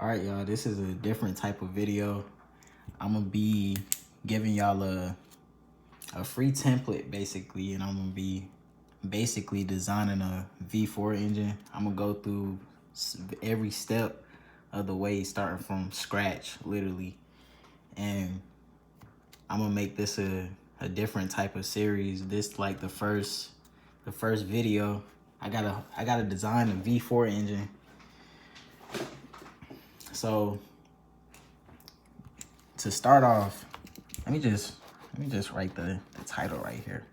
All right, y'all, this is a different type of video. I'm gonna be giving y'all a free template basically, and I'm gonna be basically designing a V4 engine. I'm gonna go through every step of the way, starting from scratch, literally. And I'm gonna make this a different type of series. This like the first video. I gotta design a V4 engine. So to start off, let me just write the title right here.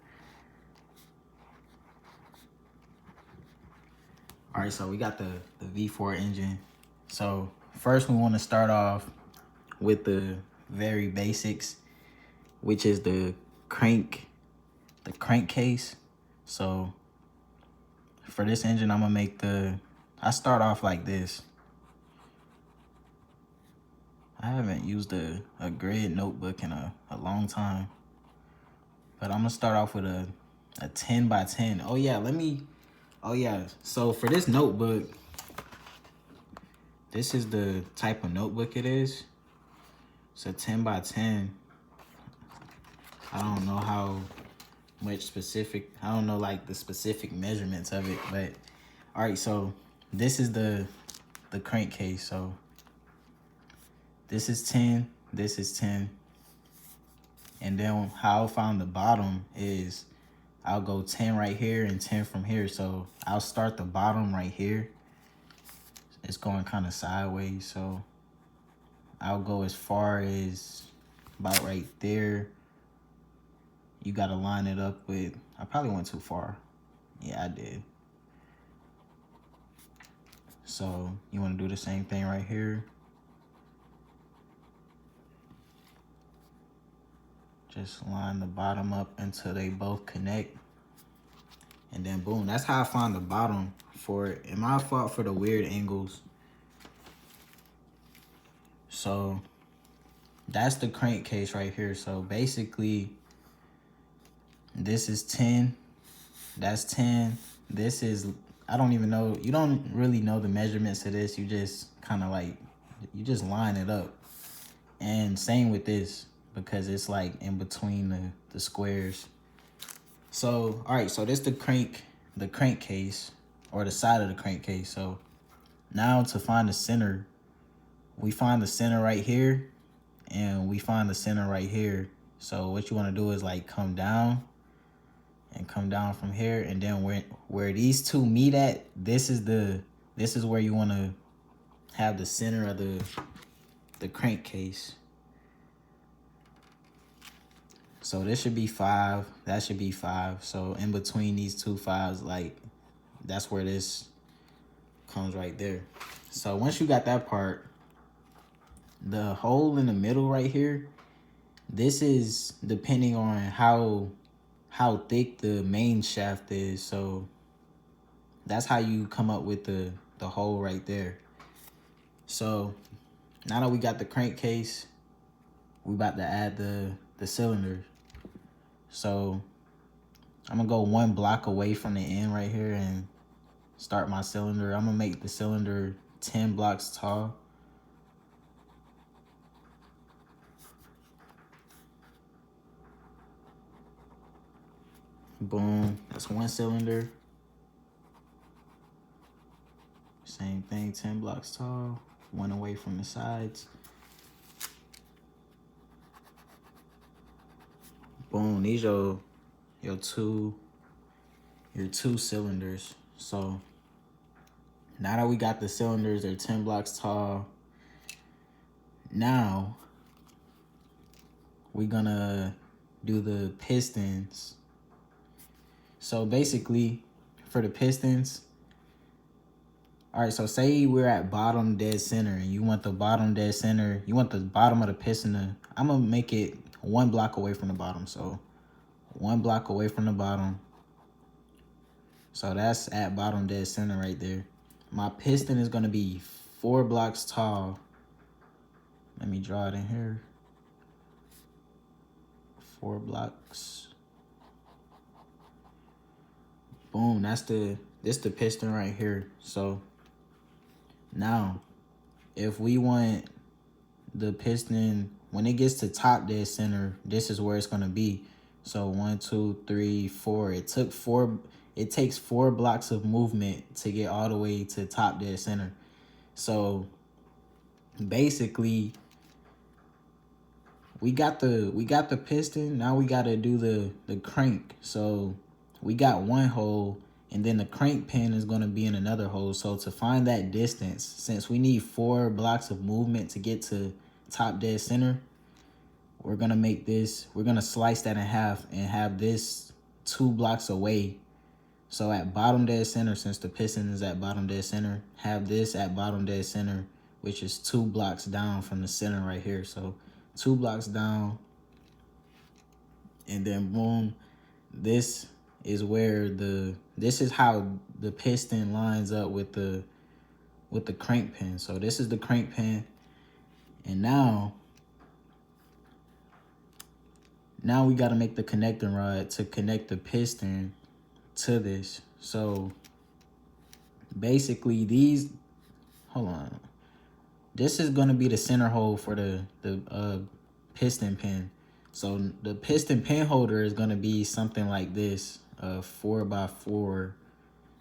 All right, so we got the V4 engine. So first we want to start off with the very basics, which is the crankcase. So for this engine, I'm gonna make I start off like this. I haven't used a grid notebook in a long time, but I'm gonna start off with a 10 by 10. Oh yeah, so for this notebook, this is the type of notebook it is. It's a 10 by 10. I don't know how much specific, I don't know like the specific measurements of it, but all right, so this is the crankcase. So this is 10, this is 10. And then how I found the bottom is I'll go 10 right here and 10 from here. So I'll start the bottom right here. It's going kind of sideways, so I'll go as far as about right there. You got to line it up with, I probably went too far. Yeah, I did. So you want to do the same thing right here. Just line the bottom up until they both connect. And then boom, that's how I found the bottom for it. And my fault for the weird angles. So that's the crankcase right here. So basically, this is 10, that's 10. This is, I don't even know, you don't really know the measurements of this. You just kind of like, you just line it up. And same with this, because it's like in between the squares. So, all right, so this the crankcase, or the side of the crankcase. So now to find the center, we find the center right here, and we find the center right here. So what you want to do is like come down and come down from here, and then where these two meet at, this is where you want to have the center of the crankcase. So this should be 5, that should be 5. So in between these two 5s, like that's where this comes right there. So once you got that part, the hole in the middle right here, this is depending on how thick the main shaft is. So that's how you come up with the hole right there. So now that we got the crankcase, we about to add the cylinders. So I'm gonna go 1 block away from the end right here and start my cylinder. I'm gonna make the cylinder 10 blocks tall. Boom, that's 1 cylinder. Same thing, 10 blocks tall, 1 away from the sides. Boom, these your two cylinders. So now that we got the cylinders, they're 10 blocks tall. Now we're gonna do the pistons. So basically for the pistons, all right, so say we're at bottom dead center and you want the bottom dead center, you want the bottom of the piston I'm gonna make it 1 block away from the bottom. So 1 block away from the bottom. So that's at bottom dead center right there. My piston is gonna be 4 blocks tall. Let me draw it in here. 4 blocks. Boom, this the piston right here. So now if we want the piston, when it gets to top dead center, this is where it's going to be. So 1, 2, 3, 4. It takes 4 blocks of movement to get all the way to top dead center. So basically, we got the piston. Now we got to do the crank. So we got one hole, and then the crank pin is going to be in another hole. So to find that distance, since we need 4 blocks of movement to get to top dead center, we're going to make this, we're going to slice that in half and have this 2 blocks away. So at bottom dead center, since the piston is at bottom dead center, have this at bottom dead center, which is 2 blocks down from the center right here. So 2 blocks down, and then boom, this is where this is how the piston lines up with the crank pin. So this is the crank pin, and now we got to make the connecting rod to connect the piston to this. So basically these, hold on, this is going to be the center hole for the piston pin. So the piston pin holder is going to be something like this, 4x4,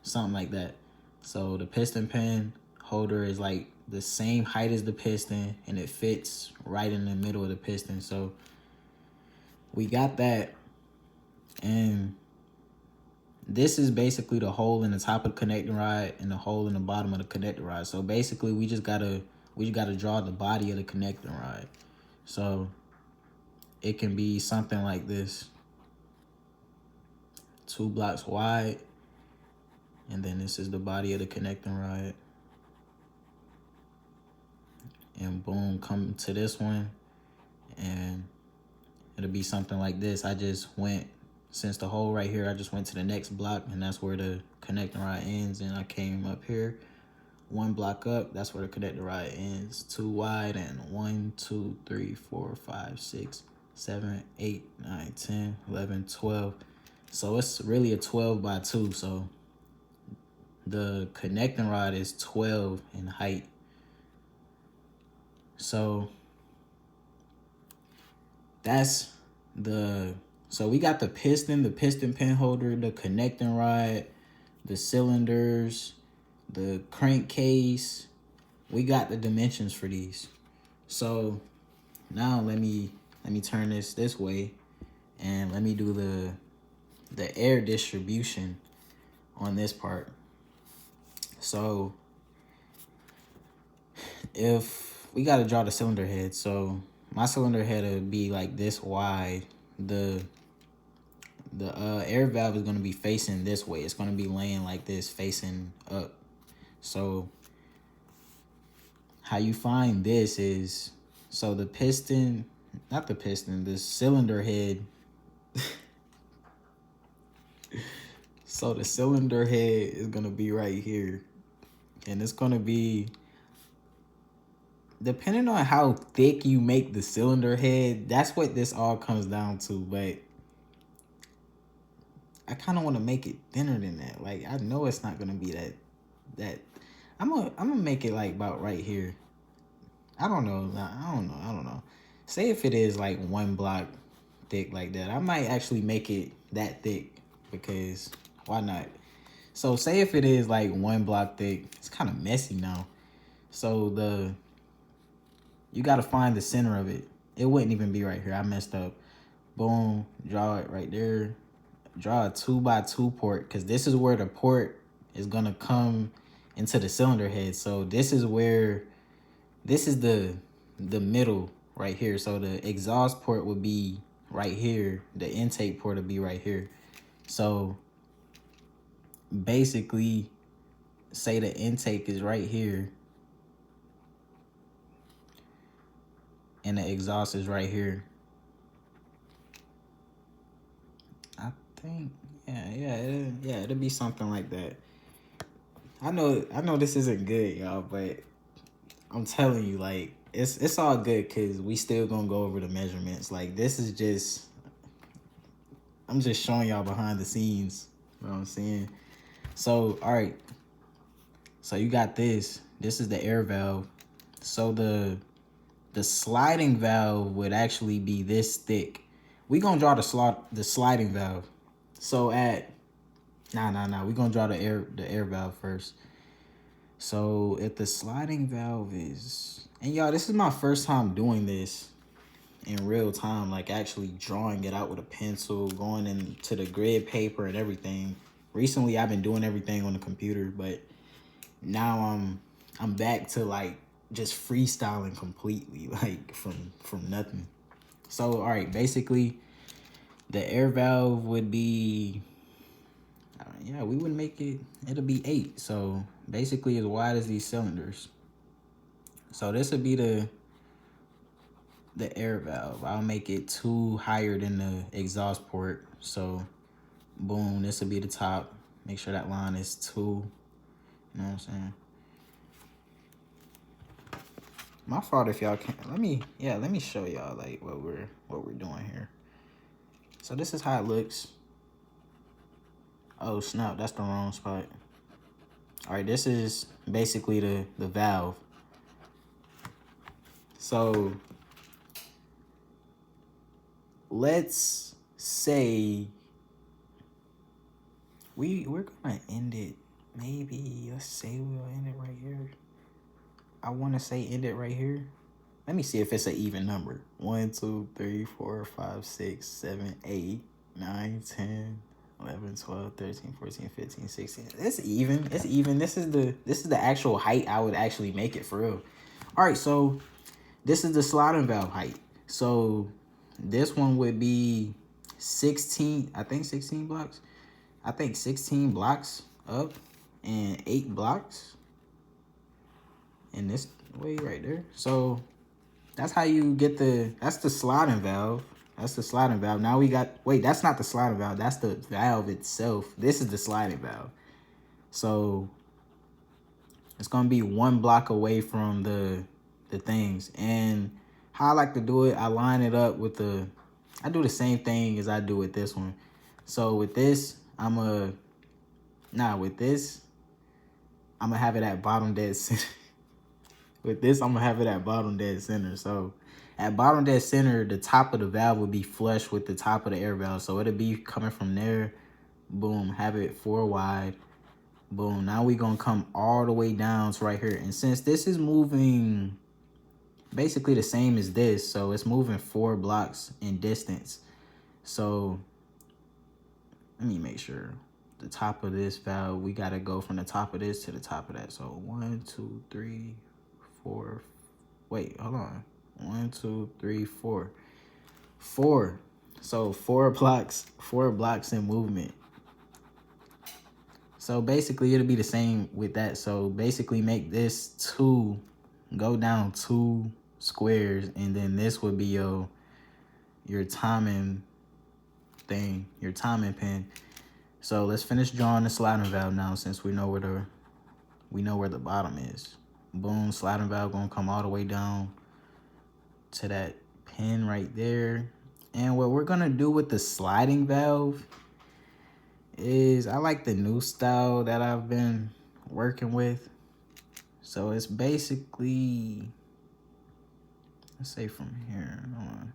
something like that. So the piston pin holder is like the same height as the piston, and it fits right in the middle of the piston. So we got that, and this is basically the hole in the top of the connecting rod and the hole in the bottom of the connecting rod. So basically we just gotta draw the body of the connecting rod. So it can be something like this, 2 blocks wide, and then this is the body of the connecting rod. And boom, come to this one, and it'll be something like this. I just went, since the hole right here, I just went to the next block, and that's where the connecting rod ends, and I came up here 1 block up, that's where the connecting rod ends, 2 wide, and 1, 2, 3, 4, 5, 6, 7, 8, 9, 10, 11, 12. So it's really a 12x2. So the connecting rod is 12 in height. So that's so we got the piston pin holder, the connecting rod, the cylinders, the crankcase. We got the dimensions for these. So now let me turn this way, and let me do the air distribution on this part. So if we got to draw the cylinder head, so my cylinder head would be like this wide. The air valve is going to be facing this way. It's going to be laying like this, facing up. So how you find this is, so the piston, not the piston, the cylinder head. So the cylinder head is going to be right here. And it's going to be, depending on how thick you make the cylinder head, that's what this all comes down to. But I kind of want to make it thinner than that. Like, I know it's not going to be that. I'm gonna make it like about right here. I don't know. Say if it is like 1 block thick like that, I might actually make it that thick, because why not? So say if it is like 1 block thick, it's kind of messy now. So you got to find the center of it. It wouldn't even be right here. I messed up. Boom, draw it right there. Draw a 2x2 port, because this is where the port is gonna come into the cylinder head. So this is where, this is the middle right here. So the exhaust port would be right here. The intake port would be right here. So basically, say the intake is right here and the exhaust is right here. I think, yeah, it'll be something like that. I know this isn't good, y'all, but I'm telling you, like, it's all good, because we still gonna go over the measurements. Like, this is just, I'm just showing y'all behind the scenes. You know what I'm saying? So, all right. So you got this. This is the air valve. So the sliding valve would actually be this thick. We gonna draw the sliding valve. So at we gonna draw the air valve first. So if the sliding valve is, and y'all, this is my first time doing this in real time, like actually drawing it out with a pencil, going into the grid paper and everything. Recently I've been doing everything on the computer, but now I'm back to like just freestyling completely, like from nothing. So all right, basically the air valve would be, yeah, we would make it, it'll be 8. So basically as wide as these cylinders. So this would be the air valve. I'll make it 2 higher than the exhaust port. So boom, this will be the top. Make sure that line is 2. You know what I'm saying? My fault if y'all can't. Let me show y'all like what we're doing here. So this is how it looks. Oh snap, that's the wrong spot. All right, this is basically the valve. So let's say we're gonna end it. Maybe let's say we'll end it right here. I want to say end it right here. Let me see if it's an even number. 1, 2, 3, 4, 5, 6, 7, 8, 9, 10, 11, 12, 13, 14, 15, 16. It's even. It's even. This is the actual height I would actually make it for real. All right, so this is the sliding valve height. So this one would be 16, I think 16 blocks. I think 16 blocks up and 8 blocks in this way right there. So that's how you get that's the sliding valve. That's the sliding valve. Now we got, wait, that's not the sliding valve. That's the valve itself. This is the sliding valve. So it's going to be 1 block away from the things. And how I like to do it, I line it up with I do the same thing as I do with this one. So with this, with this, I'm going to have it at bottom dead center. With this, I'm going to have it at bottom dead center. So at bottom dead center, the top of the valve will be flush with the top of the air valve. So it'll be coming from there. Boom, have it 4 wide. Boom, now we're going to come all the way down to right here. And since this is moving basically the same as this, so it's moving 4 blocks in distance. So let me make sure. The top of this valve, we got to go from the top of this to the top of that. So 1, 2, 3, 4. Wait, hold on. 1, 2, 3, 4. 4. So 4 blocks in movement. So basically it'll be the same with that. So basically make this 2, go down 2 squares, and then this would be your timing thing, your timing pin. So let's finish drawing the sliding valve now, since we know where the bottom is. Boom, sliding valve gonna come all the way down to that pin right there. And what we're gonna do with the sliding valve is, I like the new style that I've been working with. So it's basically, let's say from here, hold on.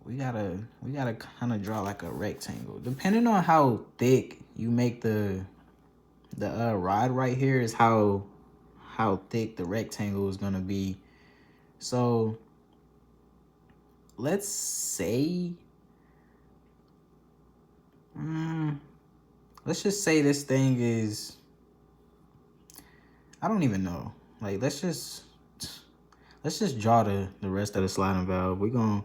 We gotta kind of draw like a rectangle. Depending on how thick you make the rod right here is how thick the rectangle is gonna be. So let's say, let's just say this thing is, I don't even know. Like let's just draw the rest of the sliding valve. We're gonna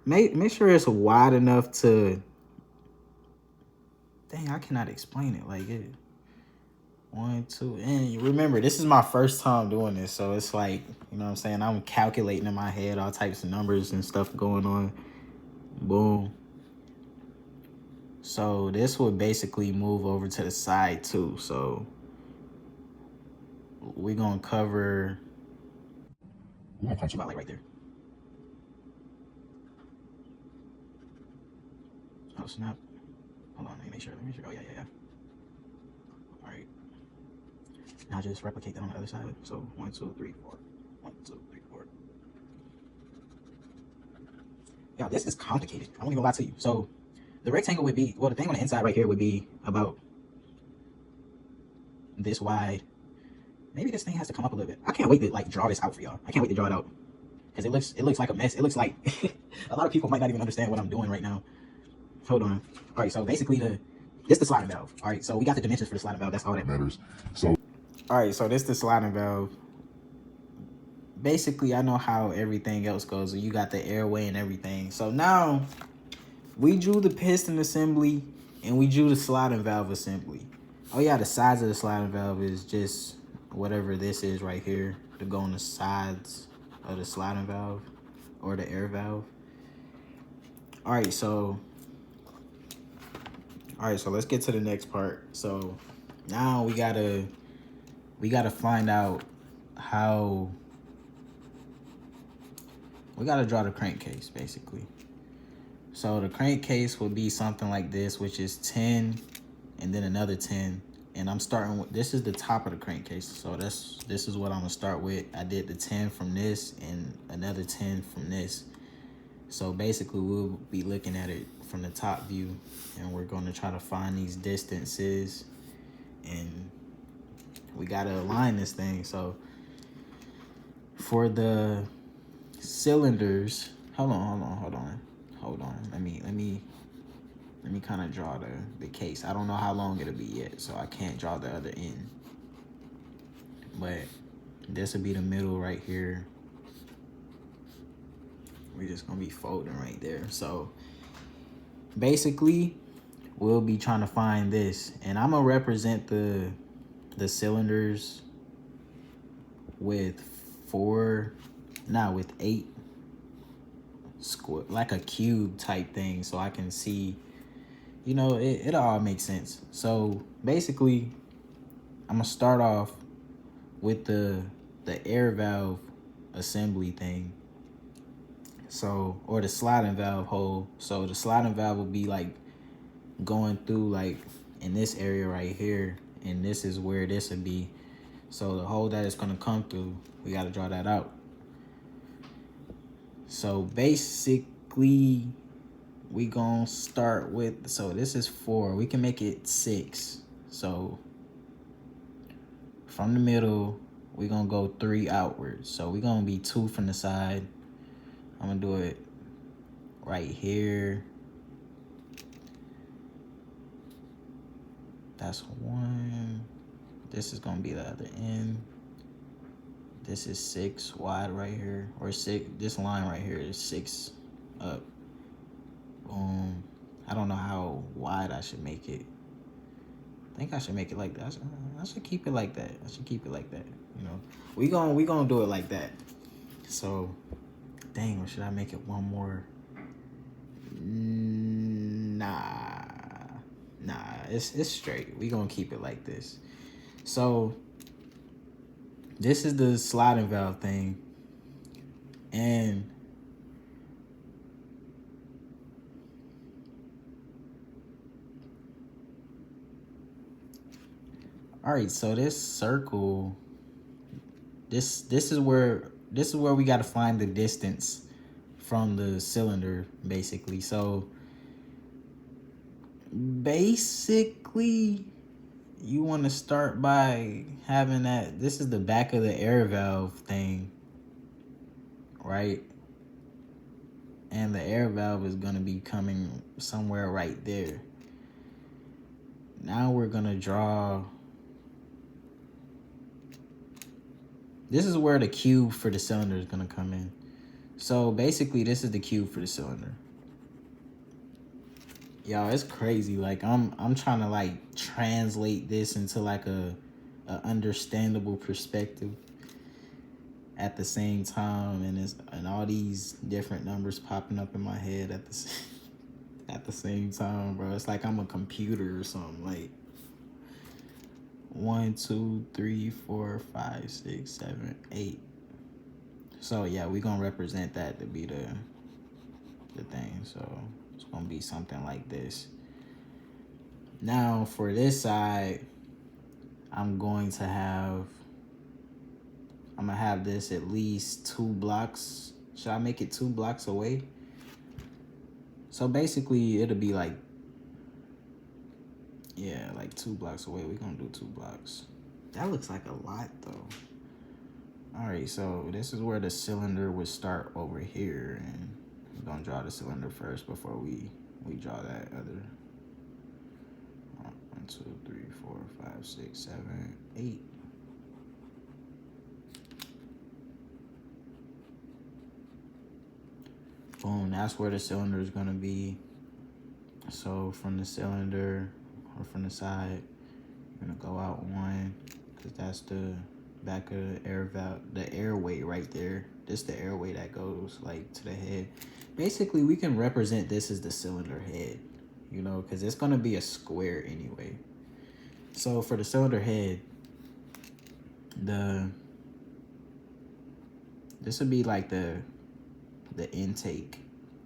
make sure it's wide enough to, dang, I cannot explain it like it. 1, 2, and remember, this is my first time doing this, so it's like, you know what I'm saying, I'm calculating in my head all types of numbers and stuff going on. Boom. So this would basically move over to the side too. So we're gonna cover, I'm gonna punch you out like right there. Oh snap. Hold on, let me make sure. Oh yeah. All right. Now just replicate that on the other side. So 1, 2, 3, 4. 1, 2, Yeah, this is complicated. I won't even lie to you. So the rectangle would be, well, the thing on the inside right here would be about this wide. Maybe this thing has to come up a little bit. I can't wait to like draw this out for y'all. I can't wait to draw it out because it looks like a mess. It looks like a lot of people might not even understand what I'm doing right now. Hold on. All right, so basically this the sliding valve. All right, so we got the dimensions for the sliding valve. That's all that matters. So all right, so this the sliding valve. Basically, I know how everything else goes. You got the airway and everything. So now we drew the piston assembly and we drew the sliding valve assembly. Oh yeah, the sides of the sliding valve is just whatever this is right here to go on the sides of the sliding valve or the air valve. All right, so let's get to the next part. So now we gotta find out how we gotta draw the crankcase basically. So the crankcase would be something like this, which is 10 and then another 10. And I'm starting with, this is the top of the crankcase. So this is what I'm gonna start with. I did the 10 from this and another 10 from this. So basically we'll be looking at it from the top view and we're gonna try to find these distances and we gotta align this thing. So for the cylinders, hold on. Let me kind of draw the case. I don't know how long it'll be yet, so I can't draw the other end. But this will be the middle right here. We're just gonna be folding right there. So basically, we'll be trying to find this, and I'm gonna represent the cylinders with with 8 square, like a cube type thing, so I can see, you know, it all makes sense. So basically I'm gonna start off with the air valve assembly thing, so, or the sliding valve hole. So the sliding valve will be like going through like in this area right here, and this is where this would be. So the hole that is gonna come through, we gotta draw that out. So basically we gonna start with, so this is 4, we can make it 6. So from the middle, we gonna go 3 outwards. So we gonna be 2 from the side. I'm gonna do it right here. That's 1. This is gonna be the other end. This is 6 wide right here, or 6. This line right here is 6 up. Boom. I don't know how wide I should make it. I think I should make it like that. I should keep it like that. I should keep it like that. You know, we gonna do it like that. So, dang, or should I make it one more? Nah. It's straight. We gonna keep it like this. So this is the sliding valve thing, and all right, so this circle, this is where we got to find the distance from the cylinder basically. So basically you want to start by having that, this is the back of the air valve thing, right? And the air valve is going to be coming somewhere right there. Now we're going to draw, this is where the cube for the cylinder is going to come in. So basically this is the cube for the cylinder. Y'all, it's crazy. Like I'm trying to like translate this into like a understandable perspective at the same time, and all these different numbers popping up in my head at the same time, bro. It's like I'm a computer or something. Like 1, 2, 3, 4, 5, 6, 7, 8. So yeah, we're gonna represent that to be the thing. So it's gonna be something like this. Now for this side, I'm gonna have this at least 2 blocks. Should I make it 2 blocks away? So basically, it'll be like, yeah, like 2 blocks away. We're gonna do 2 blocks. That looks like a lot though. All right, so this is where the cylinder would start over here, and we're gonna draw the cylinder first before we draw that other. 1, 2, 3, 4, 5, 6, 7, 8. Boom, that's where the cylinder is gonna be. So from the cylinder or from the side, you're gonna go out 1, because that's the back of the air valve, the airway right there. This the airway that goes like to the head. Basically, we can represent this as the cylinder head, you know, because it's gonna be a square anyway. So for the cylinder head, this would be like the intake,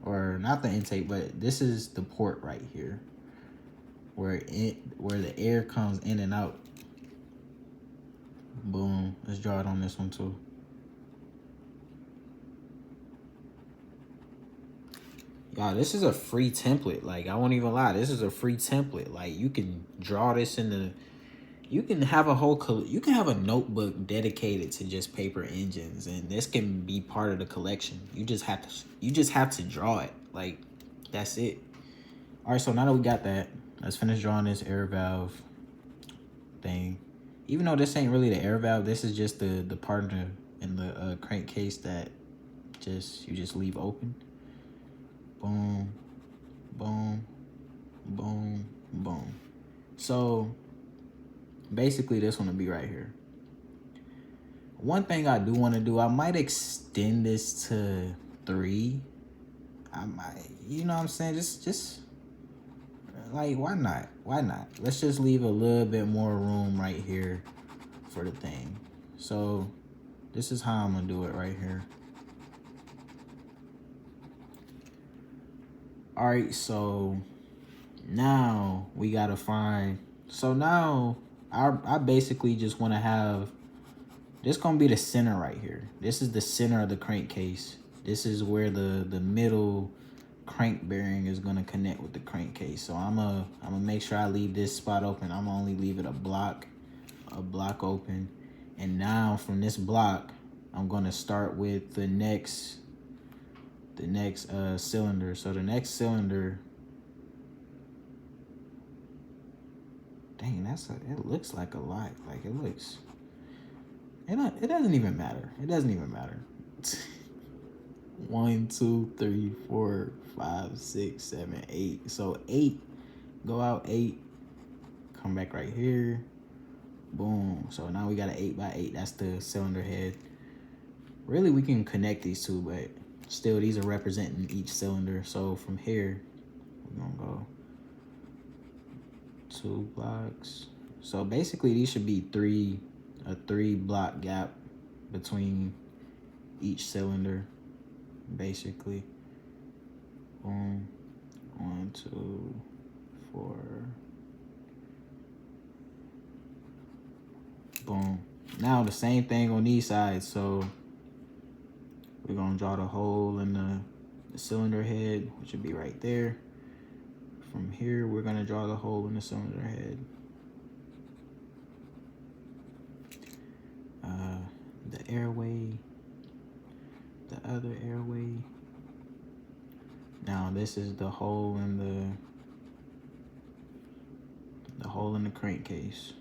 or not the intake, but this is the port right here, where the air comes in and out. Boom. Let's draw it on this one too. Y'all, this is a free template. Like, I won't even lie, this is a free template. Like, you can draw this in the, you can have a notebook dedicated to just paper engines, and this can be part of the collection. You just have to draw it. Like, that's it. All right, so now that we got that, let's finish drawing this air valve thing. Even though this ain't really the air valve, this is just the part in the crankcase that you just leave open. Boom, boom, boom, boom. So basically this one will be right here. One thing I do want to do, I might extend this to 3. I might, you know what I'm saying? Just like, why not? Why not? Let's just leave a little bit more room right here for the thing. So this is how I'm gonna do it right here. All right, so now we gotta find, so now I basically just want to have this gonna be the center right here. This is the center of the crankcase. This is where the middle crank bearing is gonna connect with the crankcase. So I'm gonna make sure I leave this spot open. I'm gonna only leave it a block open. And now from this block, I'm gonna start with the next cylinder. So the next cylinder, dang, it looks like a lot. Like, it looks, it doesn't even matter. It doesn't even matter. 1, 2, 3, 4, 5, 6, 7, 8. So 8, go out 8, come back right here. Boom. So now we got an 8 by 8. That's the cylinder head. Really, we can connect these two, but still, these are representing each cylinder. So from here, we're gonna go 2 blocks. So basically, these should be a 3 block gap between each cylinder, basically. Boom. 1, 2, 4. Boom. Now the same thing on these sides. So we're gonna draw the hole in the cylinder head, which would be right there. From here, we're gonna draw the hole in the cylinder head. The airway, the other airway. Now this is the hole in the crankcase.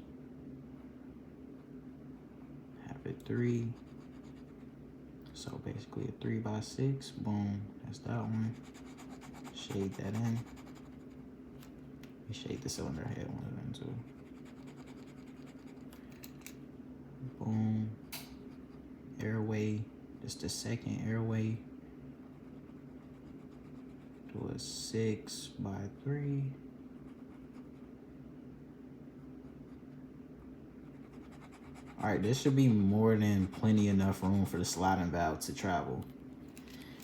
Have it 3. So basically a 3 by 6. Boom. That's that one. Shade that in. We shade the cylinder head, one of them too. Boom. Airway. This the second airway. Do a 6 by 3. All right, this should be more than plenty enough room for the sliding valve to travel.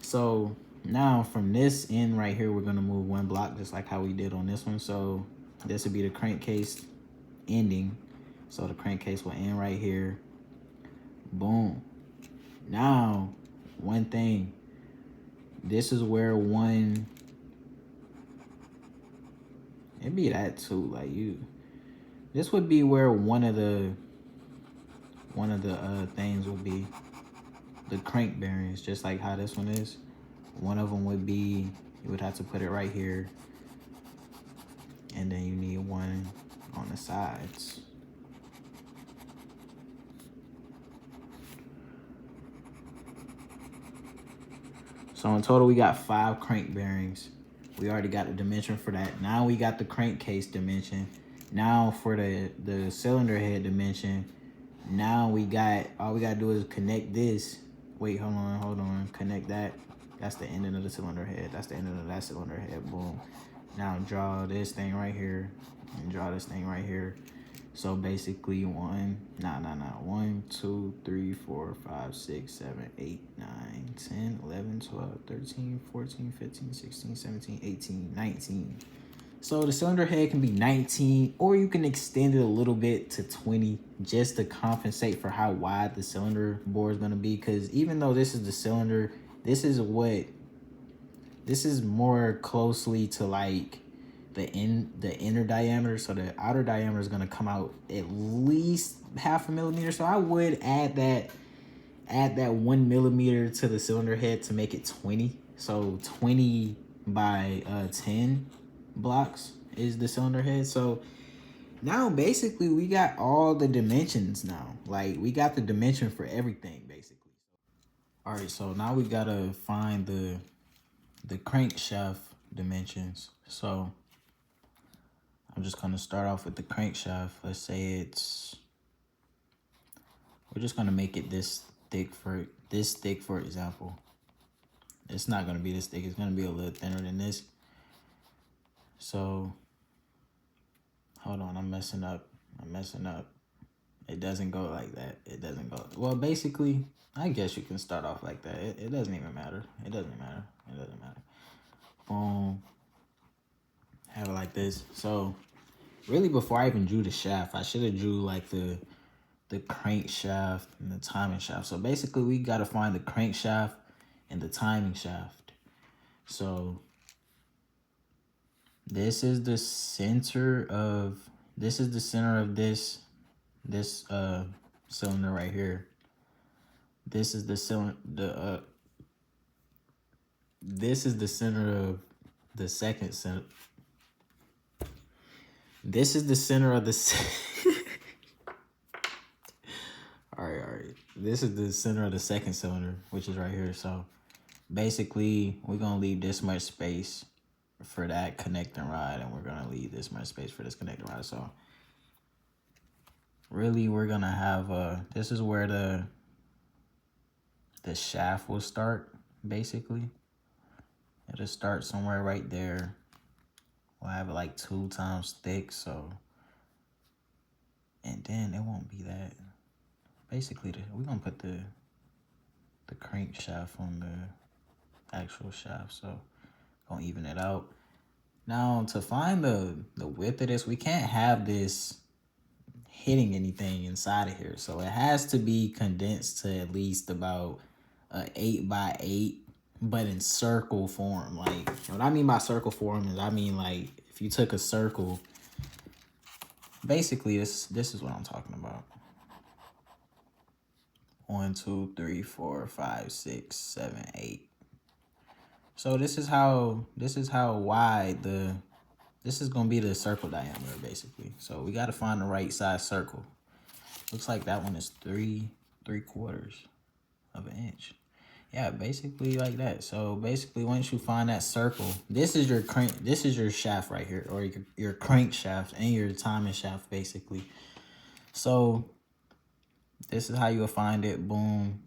So now from this end right here, we're gonna move 1 block just like how we did on this one. So this would be the crankcase ending. So the crankcase will end right here. Boom. Now, one thing, this is where one It'd be that too. Like this would be where one of the things would be the crank bearings, just like how this one is. One of them would be, you would have to put it right here, and then you need one on the sides. So in total, we got 5 crank bearings. We already got the dimension for that. Now we got the crankcase dimension. Now for the cylinder head dimension, now we got, all we gotta do is connect this. Wait, hold on, connect that. That's the ending of the cylinder head. That's the ending of that cylinder head, boom. Now draw this thing right here, and draw this thing right here. So basically 1, 2, 3, 4, 5, 6, 7, 8, 9, 10, 11, 12, 13, 14, 15, 16, 17, 18, 19. So the cylinder head can be 19, or you can extend it a little bit to 20 just to compensate for how wide the cylinder bore is going to be. Because even though this is the cylinder, this is more closely to like the inner diameter. So the outer diameter is going to come out at least 0.5 millimeter. So I would add that 1 millimeter to the cylinder head to make it 20. So 20 by 10 blocks is the cylinder head. So now basically we got all the dimensions now. Like we got the dimension for everything basically. All right, so now we gotta find the crankshaft dimensions. So I'm just gonna start off with the crankshaft. Let's say we're just gonna make it this thick for example. It's not gonna be this thick, it's gonna be a little thinner than this. So hold on, I'm messing up. It doesn't go like that. It doesn't go, well, basically, I guess you can start off like that. It doesn't even matter. It doesn't matter. Boom. Have it like this. So really, before I even drew the shaft, I should have drew like the crankshaft and the timing shaft. So basically we got to find the crankshaft and the timing shaft. So this is the center of this cylinder right here. This is the cylinder, this is the center of the second cylinder. This is the center of the all right. This is the center of the second cylinder, which is right here. So basically, we're going to leave this much space for that connecting rod, and we're going to leave this much space for this connecting rod. So really, we're going to have, this is where the shaft will start, basically. It'll start somewhere right there. We'll have it like 2 times thick, so, and then it won't be that. Basically, we're going to put the crankshaft on the actual shaft, so gonna even it out. Now, to find the width of this, we can't have this hitting anything inside of here, so it has to be condensed to at least about 8 by 8, but in circle form. Like, what I mean by circle form is, I mean like if you took a circle, basically this is what I'm talking about. 1, 2, 3, 4, 5, 6, 7, 8. So this is how wide this is gonna be the circle diameter basically. So we gotta find the right size circle. Looks like that one is 3/4 of an inch. Yeah, basically like that. So basically, once you find that circle, this is your shaft right here, or your crank shaft and your timing shaft basically. So this is how you'll find it. Boom,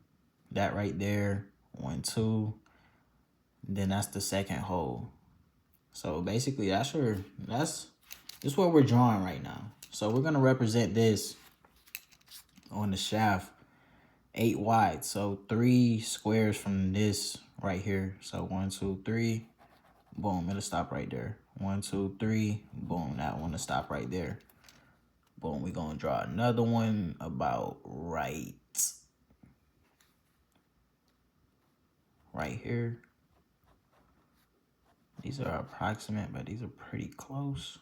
that right there. 1, 2. Then that's the second hole. So basically, this is what we're drawing right now. So we're gonna represent this on the shaft 8 wide. So 3 squares from this right here. So 1, 2, 3, boom, it'll stop right there. 1, 2, 3, boom, that one will stop right there. Boom, we're gonna draw another one about right here. These are approximate, but these are pretty close.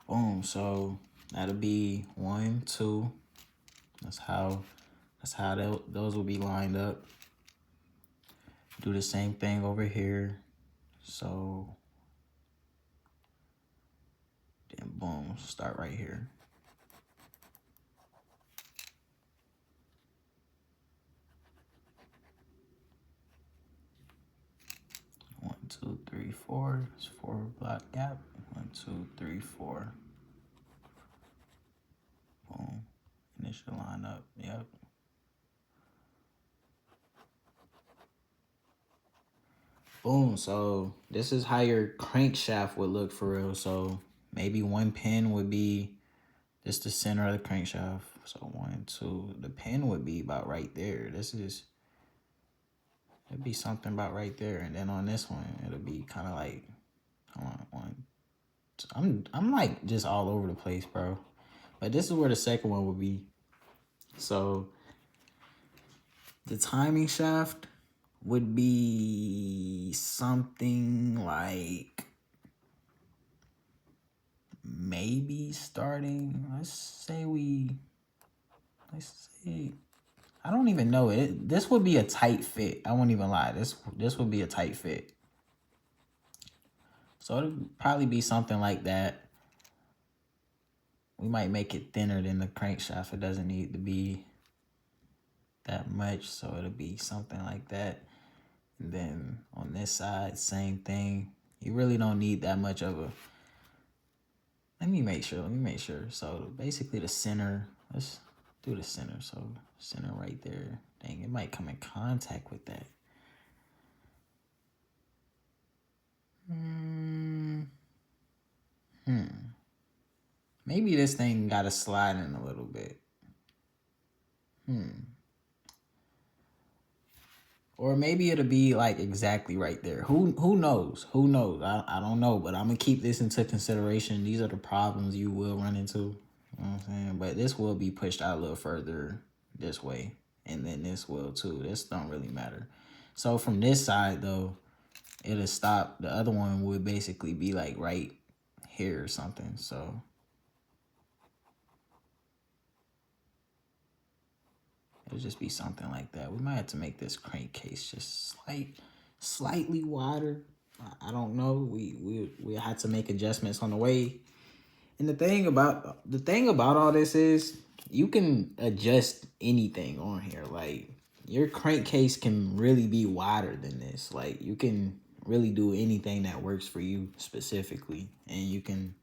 Boom. So that'll be 1, 2. That's how those will be lined up. Do the same thing over here. So then boom, start right here. One, 2, 3, 4. It's 4 block gap. 1, 2, 3, 4. Boom. And it should line up. Yep. Boom. So this is how your crankshaft would look for real. So maybe one pin would be just the center of the crankshaft. So 1, 2. The pin would be about right there. It'd be something about right there. And then on this one, it'll be kind of like, hold on, 1. I'm like just all over the place, bro. But this is where the second one would be. So the timing shaft would be something like maybe starting, let's say, I don't even know it. This would be a tight fit. I won't even lie. This would be a tight fit. So it'll probably be something like that. We might make it thinner than the crankshaft. It doesn't need to be that much. So it'll be something like that. And then on this side, same thing. You really don't need that much of a... Let me make sure. So basically the center, let's do the center. So center right there. Dang, it might come in contact with that. Maybe this thing got to slide in a little bit. Or maybe it'll be like exactly right there. Who knows? Who knows? I don't know, but I'm gonna keep this into consideration. These are the problems you will run into. You know what I'm saying? But this will be pushed out a little further this way. And then this will too. This don't really matter. So from this side though, it'll stop. The other one would basically be like right here or something. So it'll just be something like that. We might have to make this crankcase just slightly wider. I don't know. We had to make adjustments on the way. And the thing about all this is you can adjust anything on here. Like your crankcase can really be wider than this. Like you can really do anything that works for you specifically. And you can,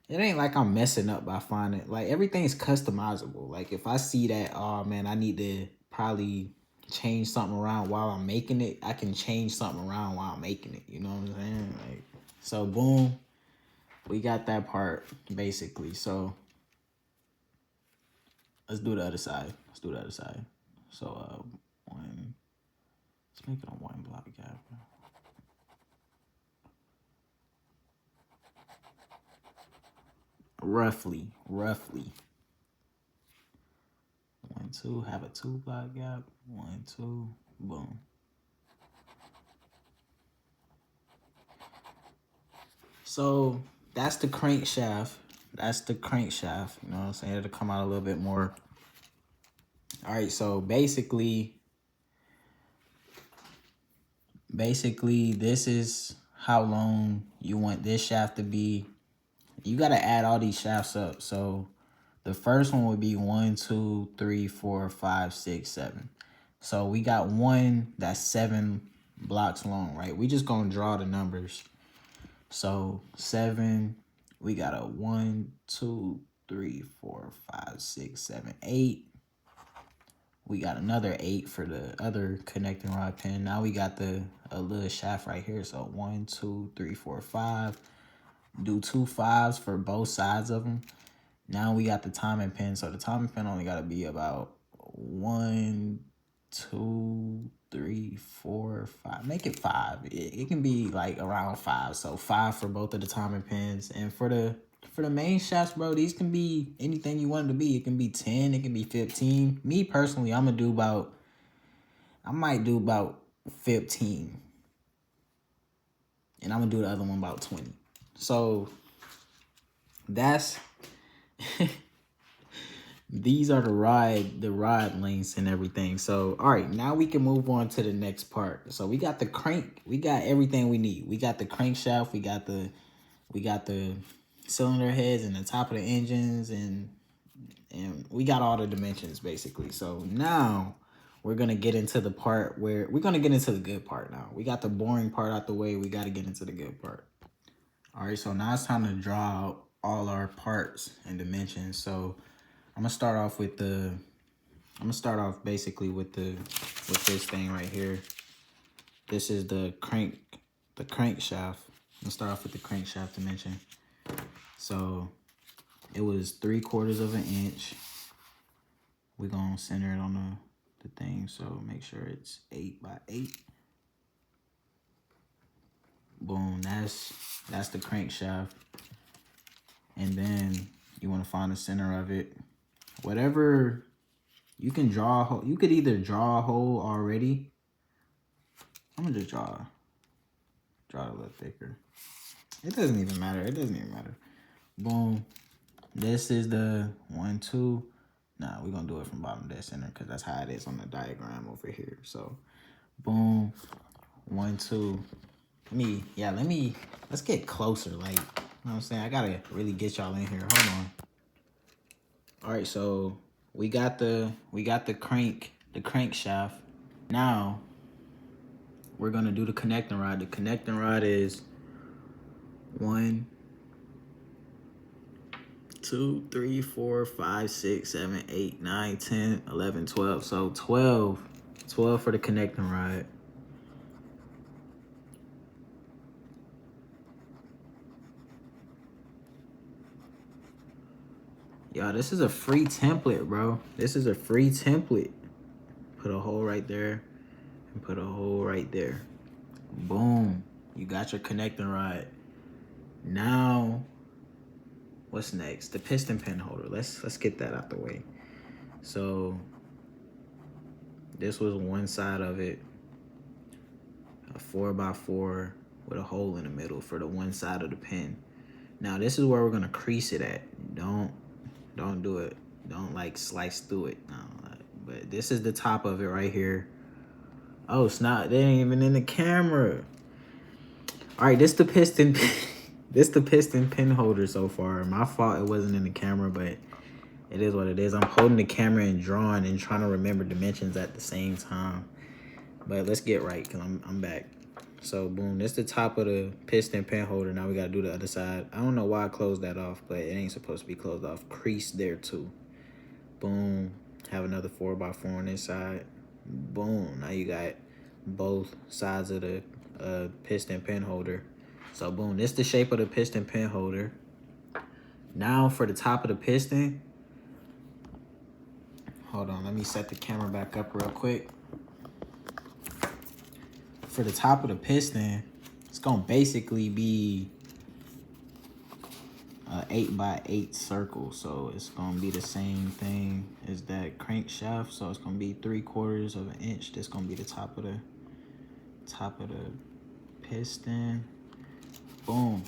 it ain't like I'm messing up by finding, like everything's customizable. Like if I see that, oh man, I need to probably change something around while I'm making it, I can change something around while I'm making it. You know what I'm saying? Like, so boom, we got that part basically. So let's do the other side. So let's make it a 1 block gap. Roughly. 1, 2, have a 2 block gap. 1, 2, boom. So that's the crankshaft. You know what I'm saying? It'll come out a little bit more. All right, so basically this is how long you want this shaft to be. You got to add all these shafts up. So the first one would be 1, 2, 3, 4, 5, 6, 7. So we got one that's 7 blocks long, right? We just gonna draw the numbers. So 7, we got a 1, 2, 3, 4, 5, 6, 7, 8. We got another 8 for the other connecting rod pin. Now we got a little shaft right here. So 1, 2, 3, 4, 5. Do 2 5s for both sides of them. Now we got the timing pin. So the timing pin only got to be about 1, 2, 3, 4, 5. Make it 5. It can be like around 5. So 5 for both of the timing pins. And for the main shafts, bro, these can be anything you want it to be. It can be 10. It can be 15. Me personally, I might do about 15. And I'm going to do the other one about 20. So that's these are the rod lengths and everything. So all right, now we can move on to the next part. So we got the crank, we got everything we need. We got the crankshaft, we got the cylinder heads and the top of the engines, and we got all the dimensions basically. So now we're gonna get into the part where we're gonna get into the good part. Now we got the boring part out the way, we got to get into the good part. All right, so now it's time to draw out all our parts and dimensions. So I'm gonna start off basically with this thing right here. This is the crankshaft. I'm gonna start off with the crankshaft dimension. So it was 3/4 of an inch. We're gonna center it on the thing, so make sure it's 8 by 8. Boom, that's the crankshaft. And then you want to find the center of it. Whatever, you can draw a hole. You could either draw a hole already. I'm gonna just draw it a little thicker. It doesn't even matter. Boom. This is the 1, 2. Nah, we're gonna do it from bottom to center because that's how it is on the diagram over here. So boom, 1, 2. Let's get closer. Like, you know what I'm saying? I gotta really get y'all in here. Hold on. All right, so we got the crankshaft. Now we're gonna do the connecting rod. The connecting rod is 1, 2, 3, 4, 5, 6, 7, 8, 9, 10, 11, 12. So 12 for the connecting rod. Y'all, this is a free template, bro. This is a free template. Put a hole right there and put a hole right there. Boom. You got your connecting rod. Now, what's next? The piston pin holder. Let's get that out the way. So this was one side of it. A 4x4 with a hole in the middle for the one side of the pin. Now this is where we're gonna crease it at. Don't do it. Don't like slice through it. No, but this is the top of it right here. Oh, it's not. They ain't even in the camera. All right, this the piston. This the piston pin holder so far. My fault it wasn't in the camera, but it is what it is. I'm holding the camera and drawing and trying to remember dimensions at the same time. But let's get right, cause I'm back. So boom, this the top of the piston pin holder. Now we gotta do the other side. I don't know why I closed that off, but it ain't supposed to be closed off. Crease there too. Boom. Have another 4x4 on this side. Boom. Now you got both sides of the piston pin holder. So boom, this the shape of the piston pin holder. Now for the top of the piston. Hold on, let me set the camera back up real quick. For the top of the piston, it's gonna basically be an 8x8 circle. So it's gonna be the same thing as that crankshaft. So it's gonna be 3/4 of an inch. This gonna be the top of the piston. Boom.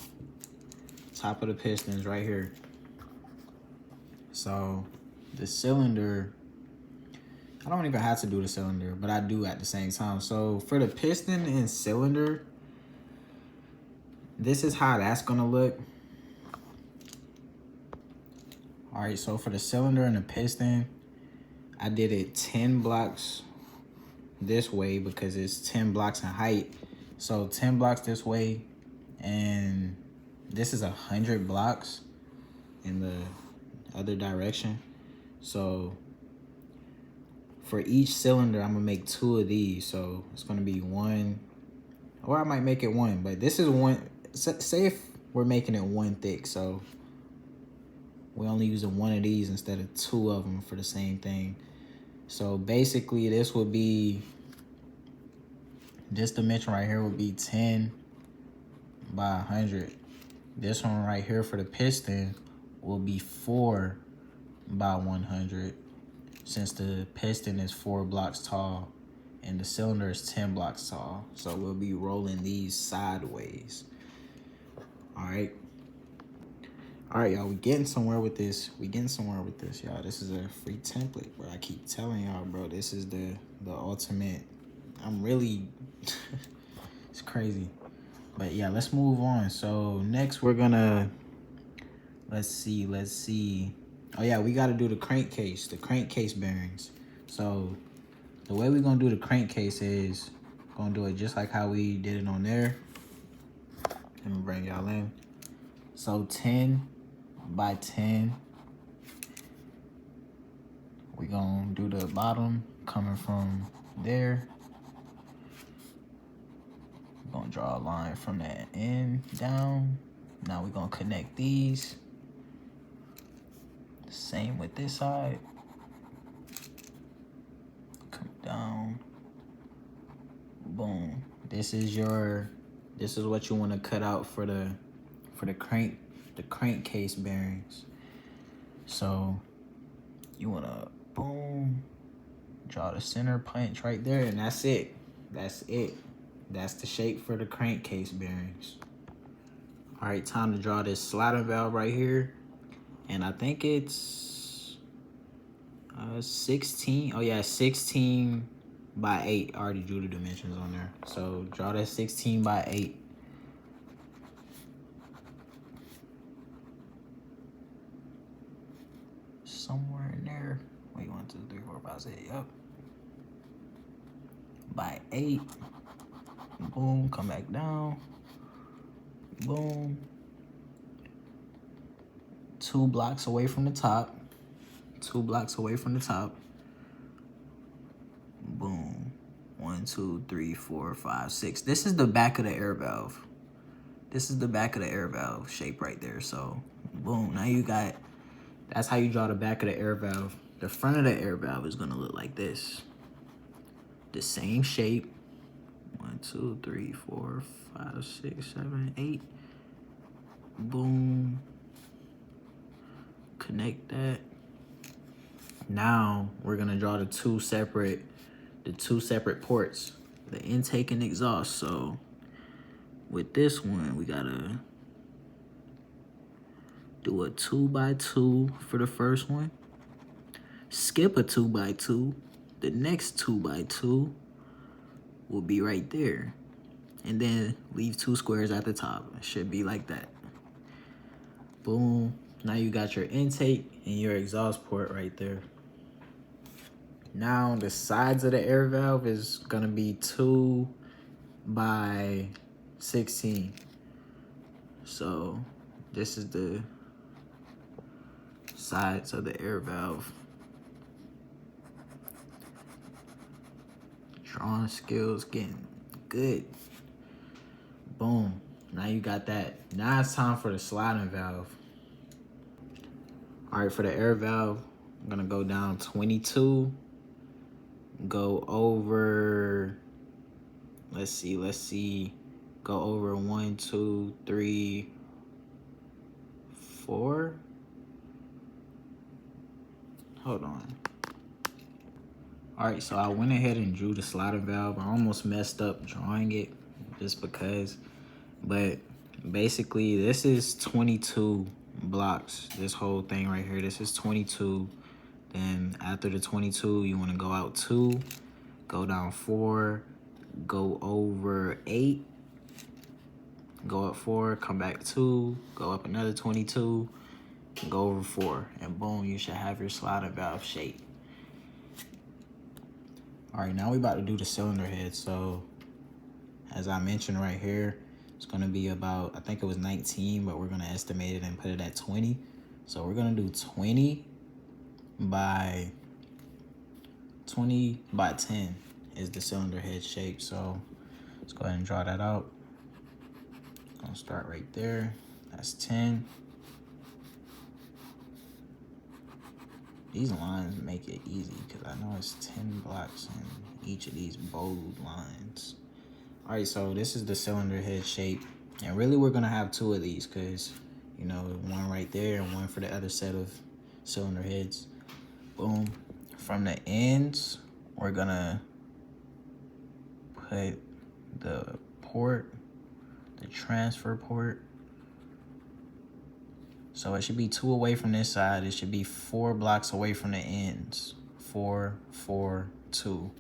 Top of the piston's right here. So the cylinder, I don't even have to do the cylinder, but I do at the same time. So for the piston and cylinder, this is how that's gonna look. All right, so for the cylinder and the piston, I did it 10 blocks this way because it's 10 blocks in height. So 10 blocks this way, and this is 100 blocks in the other direction. So for each cylinder, I'm gonna make 2 of these. So it's gonna be 1, or I might make it 1, but this is 1. Say if we're making it 1 thick, so we're only using 1 of these instead of 2 of them for the same thing. So basically this would be, this dimension right here would be 10 by 100. This one right here for the piston will be 4 by 100, since the piston is 4 blocks tall and the cylinder is 10 blocks tall. So we'll be rolling these sideways. All All right, y'all, we getting somewhere with this. Y'all. This is a free template, bro. I keep telling y'all, bro, this is the ultimate. I'm really, it's crazy. But yeah, let's move on. So next we're gonna, let's see. Oh yeah, we gotta do the crankcase bearings. So the way we're gonna do the crankcase is gonna do it just like how we did it on there. Let me bring y'all in. So 10 by 10. We're gonna do the bottom coming from there. We're gonna draw a line from that end down. Now we're gonna connect these. Same with this side. Come down. Boom. This is what you want to cut out for the crankcase bearings. So you want to boom, draw the center punch right there, and that's it. That's the shape for the crankcase bearings. All right, time to draw this sliding valve right here. And I think it's 16. Oh yeah, 16 by 8. I already drew the dimensions on there. So draw that 16 by 8. Somewhere in there. Wait, 1, 2, 3, 4, 5, 6. Yep. By 8. Boom, come back down. Boom. 2 blocks away from the top. 2 blocks away from the top. Boom. 1, 2, 3, 4, 5, 6. This is the back of the air valve. This is the back of the air valve shape right there. So, boom. Now you got, that's how you draw the back of the air valve. The front of the air valve is going to look like this. The same shape. 1, 2, 3, 4, 5, 6, 7, 8. Boom. Connect that. Now we're gonna draw the two separate ports, the intake and exhaust. So with this one, we gotta do a 2 by 2 for the first one. Skip a 2 by 2. The next 2 by 2 will be right there. And then leave 2 squares at the top. It should be like that. Boom. Now you got your intake and your exhaust port right there. Now the sides of the air valve is gonna be 2 by 16. So this is the sides of the air valve. Drawing skills getting good. Boom. Now you got that. Now it's time for the sliding valve. All right, for the air valve, I'm gonna go down 22. Go over, let's see. Go over 1, 2, 3, 4. Hold on. All right, so I went ahead and drew the sliding valve. I almost messed up drawing it just because, but basically this is 22 blocks. This whole thing right here, this is 22. Then after the 22, you want to go out 2, go down 4, go over 8, go up 4, come back 2, go up another 22, go over 4, and boom, you should have your sliding valve shape. All right, now we about to do the cylinder head. So as I mentioned right here, it's gonna be about, I think it was 19, but we're gonna estimate it and put it at 20. So we're gonna do 20 by 10 is the cylinder head shape. So let's go ahead and draw that out. Gonna start right there. That's 10. These lines make it easy because I know it's 10 blocks in each of these bold lines. All right, so this is the cylinder head shape. And really we're gonna have 2 of these because, you know, one right there and one for the other set of cylinder heads. Boom. From the ends, we're gonna put the port, the transfer port. So it should be 2 away from this side. It should be 4 blocks away from the ends. 4, 4, 2.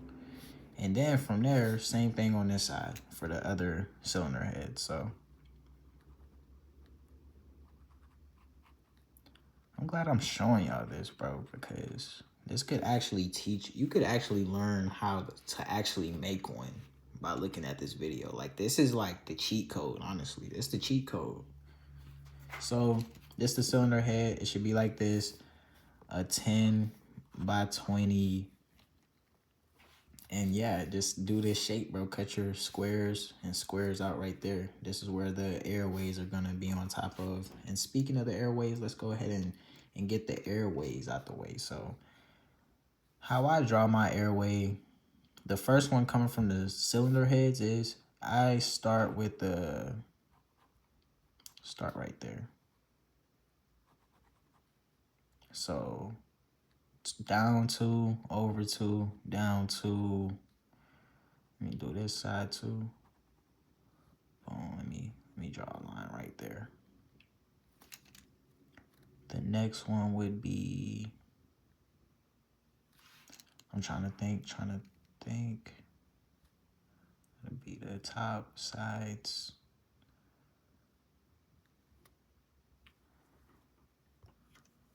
And then from there, same thing on this side for the other cylinder head. So I'm glad I'm showing y'all this, bro, because this could actually teach, you could actually learn how to actually make one by looking at this video. Like, this is like the cheat code, honestly. This is the cheat code. So this the cylinder head. It should be like this, a 10 by 20. And yeah, just do this shape, bro. Cut your squares and squares out right there. This is where the airways are gonna be on top of. And speaking of the airways, let's go ahead and get the airways out the way. So how I draw my airway, the first one coming from the cylinder heads is I start with the, start right there. So it's down 2, over 2, down 2. Let me do this side too. Boom, let me draw a line right there. The next one would be, I'm trying to think. It'd be the top sides.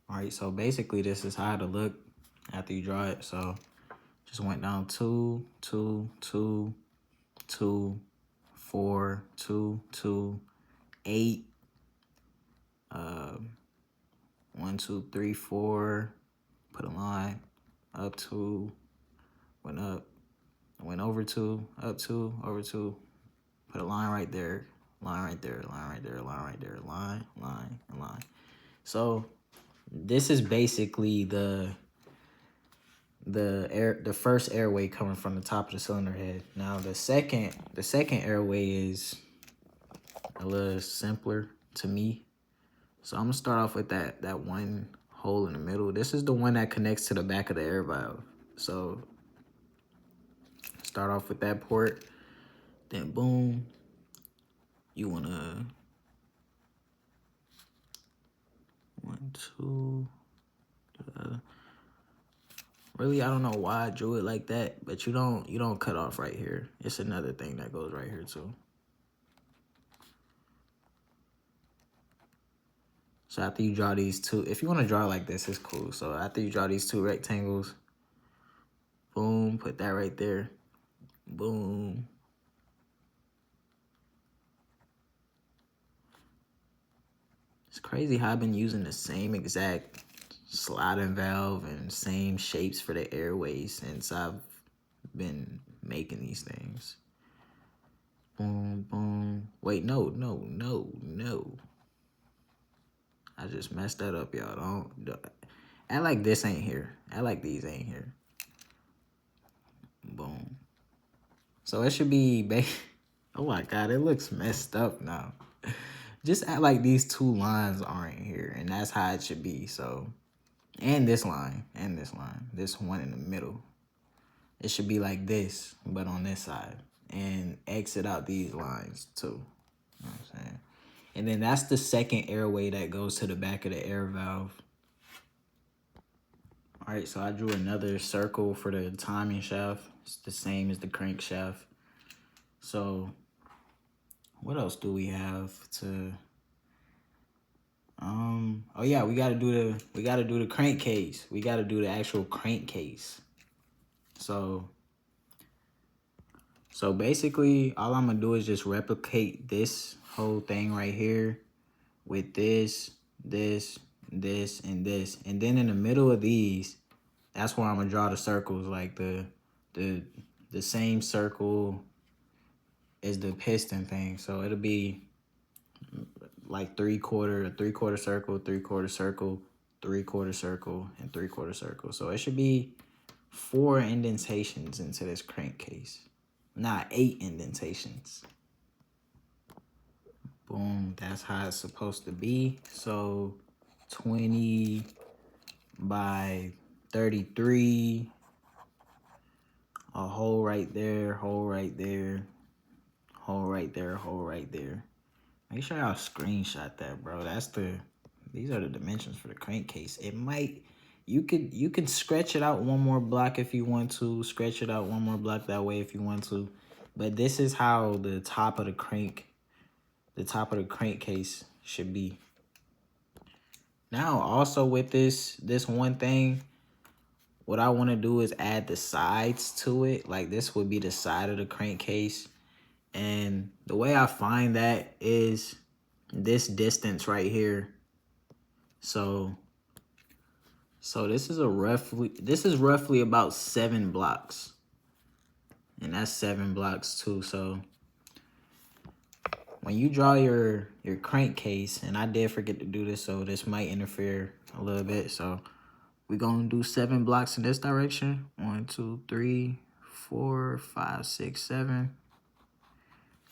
All right, so basically this is how to look after you draw it. So just went down 2, 2, 2, 2, 4, 2, 2, 8. 1, 2, 3, 4. Put a line. Up 2. Went up. Went over 2. Up 2. Over 2. Put a line right there. Line right there. Line right there. Line right there. Line, line, and line. So this is basically the first airway coming from the top of the cylinder head. Now the second airway is a little simpler to me. So I'm gonna start off with that one hole in the middle. This is the one that connects to the back of the air valve. So start off with that port, then boom, you wanna 1, 2. Really, I don't know why I drew it like that, but you don't cut off right here. It's another thing that goes right here too. So after you draw these two, if you want to draw like this, it's cool. So after you draw these 2 rectangles, boom, put that right there. Boom. It's crazy how I've been using the same exact sliding valve and same shapes for the airways since I've been making these things. Boom, boom. Wait, no. I just messed that up, y'all. Don't act like this ain't here. Act like these ain't here. Boom. So it should be, oh my God, it looks messed up now. Just act like these 2 lines aren't here, and that's how it should be. So, and this line, this one in the middle. It should be like this, but on this side. And exit out these lines too. You know what I'm saying? And then that's the second airway that goes to the back of the air valve. All right, so I drew another circle for the timing shaft. It's the same as the crankshaft. So what else do we have to, oh yeah, we gotta do the crankcase. We gotta do the actual crankcase. So basically all I'm gonna do is just replicate this whole thing right here with this, and this. And then in the middle of these, that's where I'm gonna draw the circles, like the same circle as the piston thing. So it'll be like 3/4 circle, 3/4 circle, 3/4 circle, and 3/4 circle. So it should be 4 indentations into this crankcase, not 8 indentations. Boom, that's how it's supposed to be. So 20 by 33, a hole right there, hole right there, hole right there, hole right there. Make sure y'all screenshot that, bro. these are the dimensions for the crankcase. It might, you could stretch it out one more block if you want to. Stretch it out one more block that way if you want to. But this is how the top of the crankcase should be. Now, also with this one thing, what I want to do is add the sides to it. Like this would be the side of the crankcase. And the way I find that is this distance right here. So this is roughly about 7 blocks. And that's 7 blocks too. So when you draw your crankcase, and I did forget to do this, so this might interfere a little bit. So we're gonna do 7 blocks in this direction. 1, 2, 3, 4, 5, 6, 7.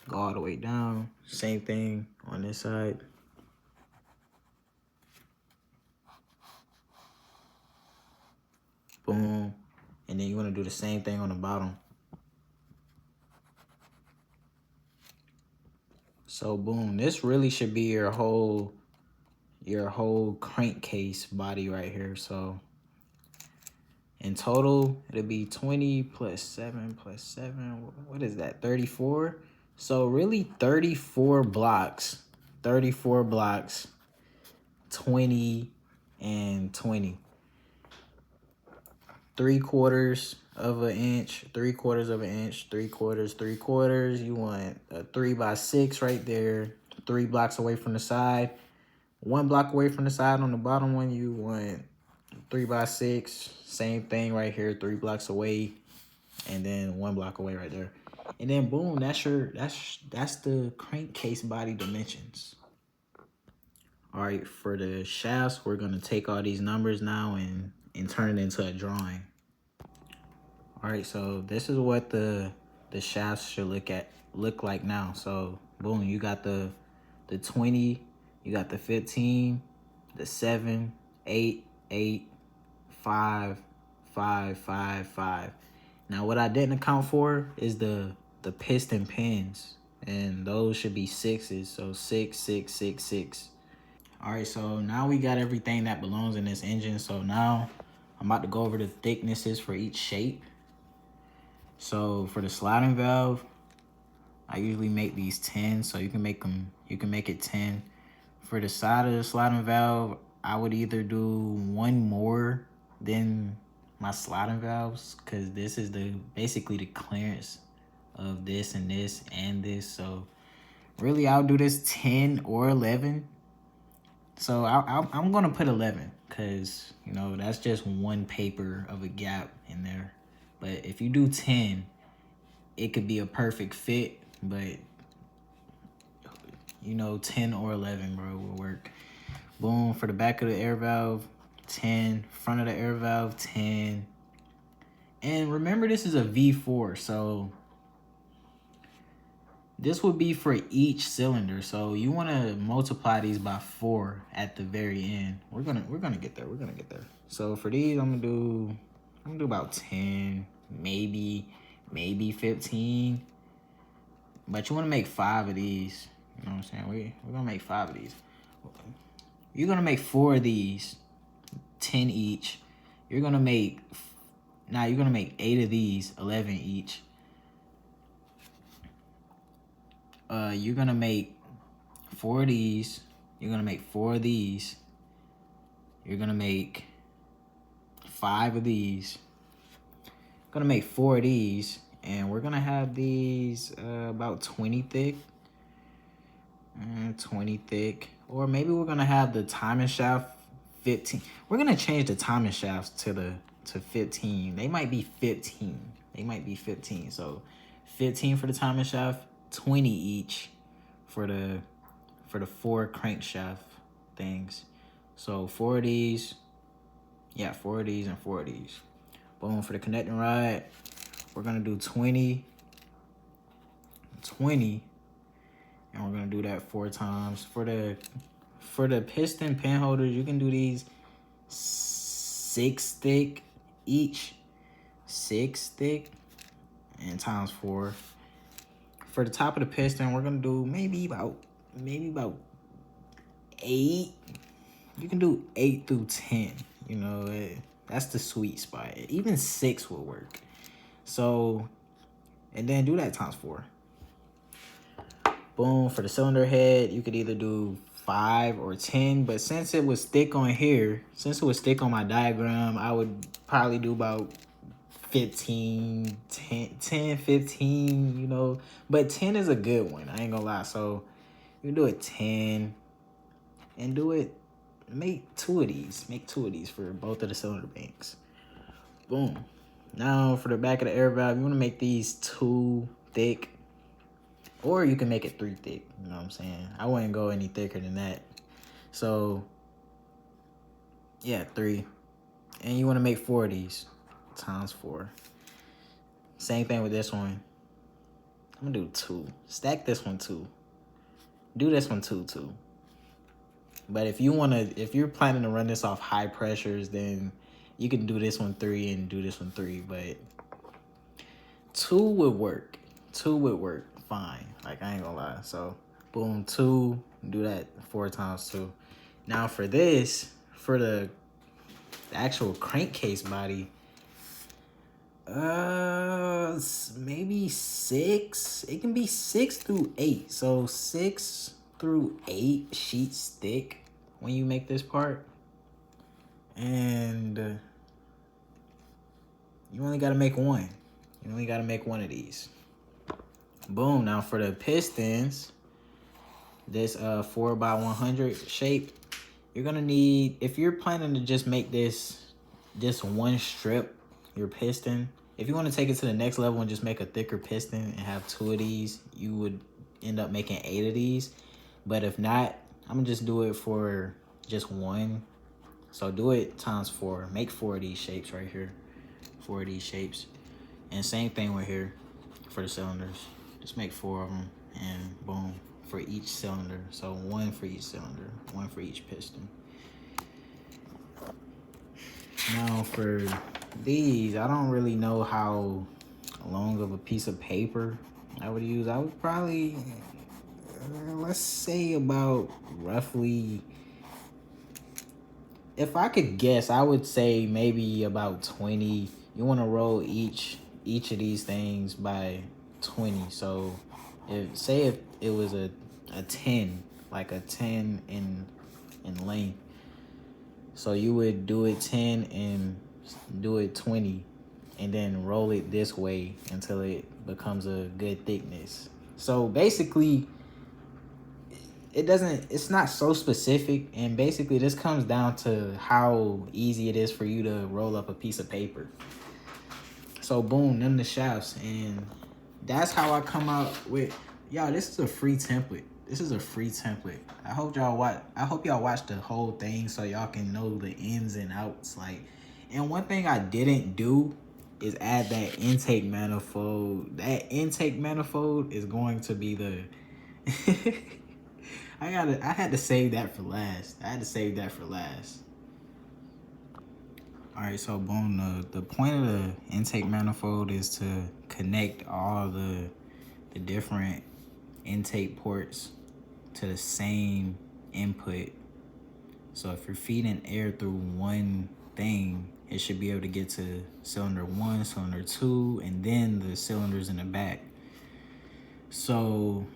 Go all the way down. Same thing on this side. Boom. And then you want to do the same thing on the bottom. So boom, this really should be your whole crankcase body right here. So in total, it'll be 20 plus 7 plus 7. What is that? 34. So really 34 blocks. 34 blocks. 20 and 20. 3/4 of an inch, 3/4 of an inch, 3/4, 3/4. You want a 3x6 right there, 3 blocks away from the side. 1 block away from the side on the bottom one, you want 3x6. Same thing right here, 3 blocks away, and then 1 block away right there. And then boom, that's the crankcase body dimensions. All right, for the shafts, we're gonna take all these numbers now and turn it into a drawing. All right, so this is what the shafts should look like now. So boom, you got the 20, you got the 15, the 7, 8, 8, 5, 5, 5, 5. Now what I didn't account for is the piston pins, and those should be 6s. So 6, 6, 6, 6. All right, so now we got everything that belongs in this engine. So now I'm about to go over the thicknesses for each shape. So for the sliding valve, I usually make these 10, so you can make it 10. For the side of the sliding valve, I would either do 1 more than my sliding valves, because this is basically the clearance of this and this and this. So really I'll do this 10 or 11. So I'm gonna put 11, because you know that's just 1 paper of a gap in there. But if you do 10, it could be a perfect fit, but you know 10 or 11, bro, will work. Boom, for the back of the air valve, 10. Front of the air valve, 10. And remember, this is a V4, so this would be for each cylinder. So you want to multiply these by 4 at the very end. We're gonna get there. We're gonna get there. So for these, I'm gonna do about 10, maybe 15. But you want to make 5 of these. You know what I'm saying? We're gonna make 5 of these. You're gonna make 4 of these, 10 each. You're gonna make 8 of these, 11 each. You're gonna make 4 of these. You're gonna make 4 of these. You're gonna make 5 of these. Gonna make 4 of these, and we're gonna have these about 20 thick. 20 thick, or maybe we're gonna have the timing shaft 15. We're gonna change the timing shafts to 15. They might be 15. So 15 for the timing shaft, 20 each for the 4 crankshaft things. So 4 of these, yeah, 4 of these and 4 of these. Boom, for the connecting rod, we're gonna do 20, and we're gonna do that 4 times. For the piston pin holders, you can do these 6 thick each, 6 thick, and times 4. For the top of the piston, we're gonna do maybe about 8. You can do 8 through 10. You know, that's the sweet spot. Even 6 will work. So, and then do that times 4. Boom. For the cylinder head, you could either do 5 or 10. But since it was thick on here, since it was thick on my diagram, I would probably do about 15, 10, 15, you know. But 10 is a good one. I ain't gonna lie. So, you do it 10 and do it. Make 2 of these. Make 2 of these for both of the cylinder banks. Boom. Now for the back of the air valve, you want to make these 2 thick. Or you can make it 3 thick. You know what I'm saying? I wouldn't go any thicker than that. So, yeah, 3. And you want to make 4 of these. Times 4. Same thing with this one. I'm going to do 2. Stack this one 2. Do this one 2. But if you're planning to run this off high pressures, then you can do this one 3 and do this one 3. But 2 would work. 2 would work fine. Like, I ain't gonna lie. So, boom, 2. Do that 4 times 2. Now for this, for the actual crankcase body, maybe 6. It can be 6 through 8. So 6 through 8 sheets thick when you make this part. And you only got to make 1. You only got to make 1 of these. Boom. Now for the pistons, this 4x100 shape, you're going to need, if you're planning to just make this one strip, your piston, if you want to take it to the next level and just make a thicker piston and have 2 of these, you would end up making 8 of these. But if not, I'm going to just do it for just 1. So do it times 4. Make 4 of these shapes right here. 4 of these shapes. And same thing with here for the cylinders. Just make 4 of them and boom, for each cylinder. So 1 for each cylinder, 1 for each piston. Now for these, I don't really know how long of a piece of paper I would use. I would probably, let's say about roughly, if I could guess, I would say maybe about 20. You want to roll each of these things by 20. So if it was a 10, like a 10 in length, so you would do it 10 and do it 20 and then roll it this way until it becomes a good thickness. So basically it's not so specific, and basically this comes down to how easy it is for you to roll up a piece of paper. So boom, none of the shafts, and that's how I come out with, y'all, this is a free template. This is a free template. I hope y'all watch the whole thing so y'all can know the ins and outs. Like, and one thing I didn't do is add that intake manifold. That intake manifold is going to be the I had to save that for last. All right, so boom, the point of the intake manifold is to connect all the different intake ports to the same input. So if you're feeding air through one thing, it should be able to get to cylinder 1, cylinder 2, and then the cylinders in the back. So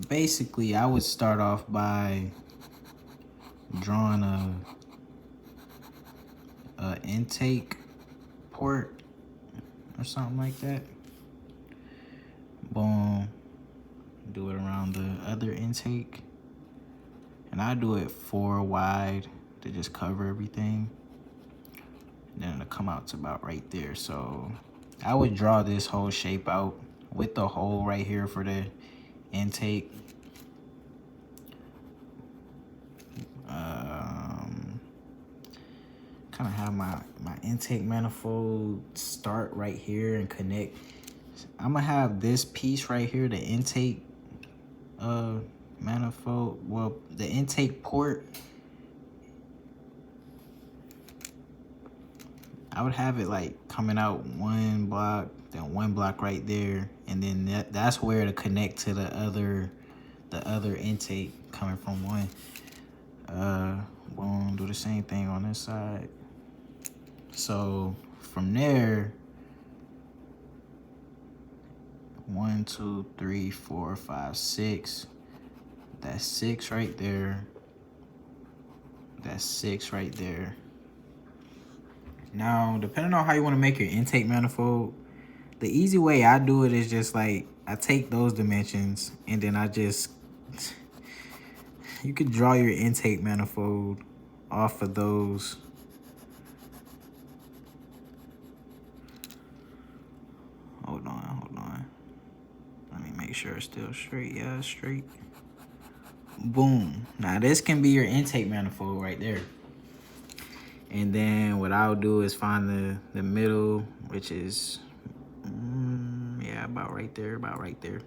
basically, I would start off by drawing a intake port or something like that. Boom. Do it around the other intake. And I do it 4 wide to just cover everything. And then it'll come out to about right there. So I would draw this whole shape out with the hole right here for the intake. Kind of have my intake manifold start right here and connect. I'm gonna have this piece right here, the intake manifold, well, the intake port. I would have it like coming out 1 block, then 1 block right there, and then that's where to connect to the other intake coming from 1. Boom, do the same thing on this side. So from there, 1, 2, 3, 4, 5, 6. That's 6 right there. That's 6 right there. Now, depending on how you want to make your intake manifold, the easy way I do it is just like, I take those dimensions and then I just, you could draw your intake manifold off of those. Hold on. Let me make sure it's still straight. Yeah, it's straight. Boom. Now this can be your intake manifold right there. And then what I'll do is find the middle, which is, yeah, about right there.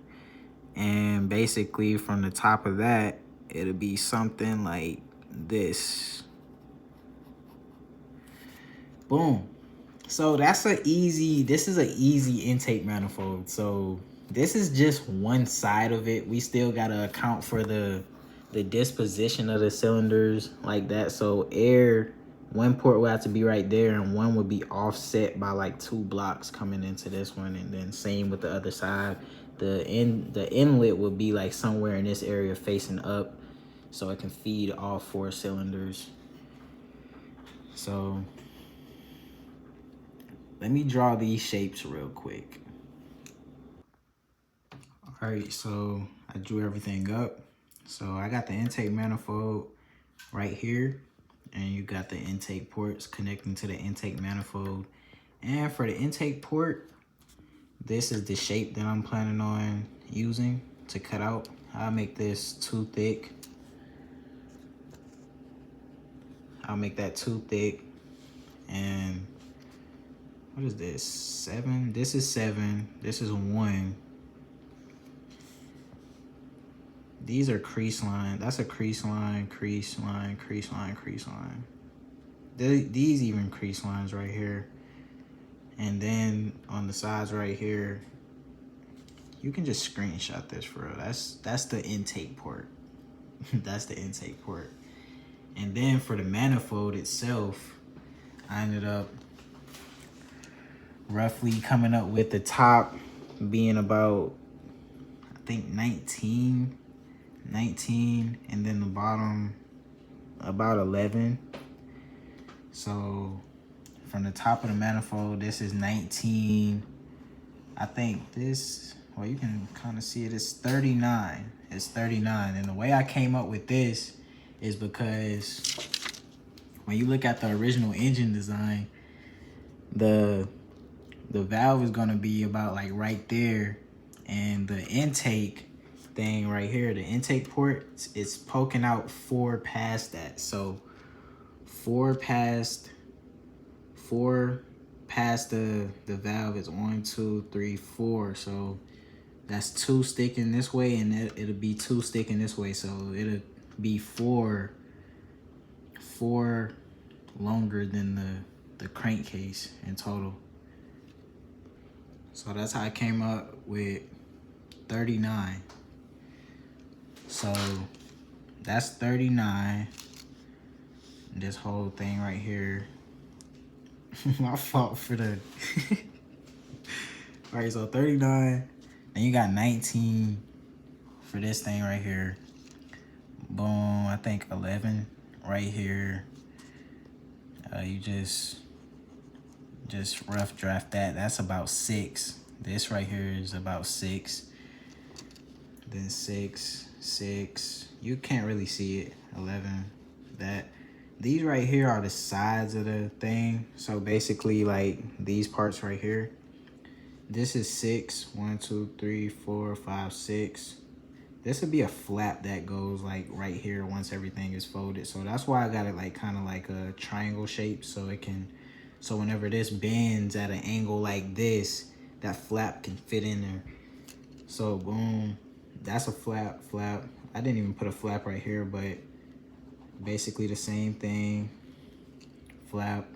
And basically from the top of that, it'll be something like this. Boom. So this is an easy intake manifold. So this is just one side of it. We still gotta account for the disposition of the cylinders like that. So one port will have to be right there and one would be offset by like 2 blocks coming into this one, and then same with the other side. The inlet will be like somewhere in this area facing up so it can feed all 4 cylinders. So let me draw these shapes real quick. All right, so I drew everything up. So I got the intake manifold right here, and you got the intake ports connecting to the intake manifold. And for the intake port, this is the shape that I'm planning on using to cut out. I'll make this too thick. I'll make that too thick. And what is this? 7? This is 7. This is 1. These are crease line. That's a crease line, crease line, crease line, crease line. These even crease lines right here. And then on the sides right here, you can just screenshot this for real. That's the intake port. That's the intake port. And then for the manifold itself, I ended up roughly coming up with the top being about, I think 19, and then the bottom about 11. So from the top of the manifold, this is 19. I think this, well, you can kind of see it, it's 39. It's 39. And the way I came up with this is because when you look at the original engine design, the valve is going to be about like right there, and the intake thing right here, the intake port, it's poking out 4 past that. So 4 past the valve is 1, 2, 3, 4. So that's 2 sticking this way, and it'll be 2 sticking this way. So it'll be 4 longer than the crankcase in total. So that's how I came up with 39. So that's 39. This whole thing right here. My fault for the all right, so 39. Then you got 19 for this thing right here. Boom, I think 11 right here. You just rough draft that. That's about 6. This right here is about 6. Then 6, 6. You can't really see it. 11. That. These right here are the sides of the thing. So basically, like these parts right here. This is 6. 1, 2, 3, 4, 5, 6. This would be a flap that goes like right here once everything is folded. So that's why I got it like kind of like a triangle shape, so it can, so whenever this bends at an angle like this, that flap can fit in there. So boom, that's a flap. I didn't even put a flap right here, but basically the same thing, flap.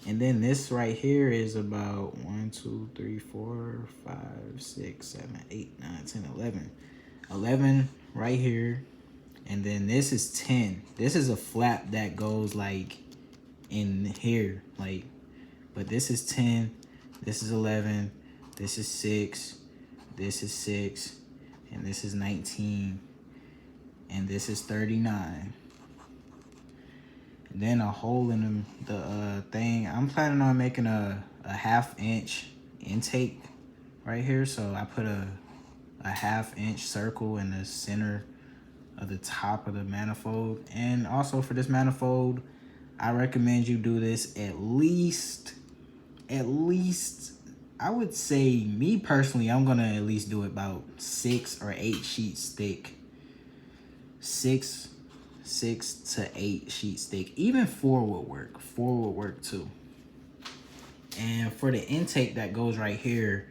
And then this right here is about 1, 2, 3, 4, 5, 6, 7, 8, 9, 10, 11. 11 right here, And then this is 10. This is a flap that goes like in here, like, but this is 10, this is 11, this is 6, this is 6, and this is 19, and this is 39. And then a hole in the thing. I'm planning on making a 1/2 inch intake right here, so I put a 1/2 inch circle in the center of the top of the manifold. And also for this manifold, I recommend you do this at least, I would say, me personally, I'm gonna at least do it about 6 or 8 sheets thick. 6 to 8 sheets thick. Even 4 would work. 4 would work too. And for the intake that goes right here,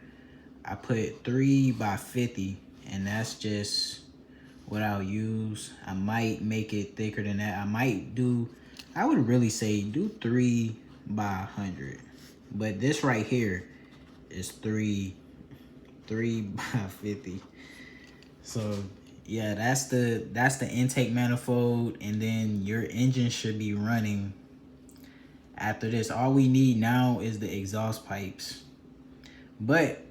I put 3 by 50, and that's just what I'll use. I might make it thicker than that. I would really say do 3 by 100. But this right here is 3 by 50. So yeah, that's the intake manifold, and then your engine should be running after this. All we need now is the exhaust pipes. But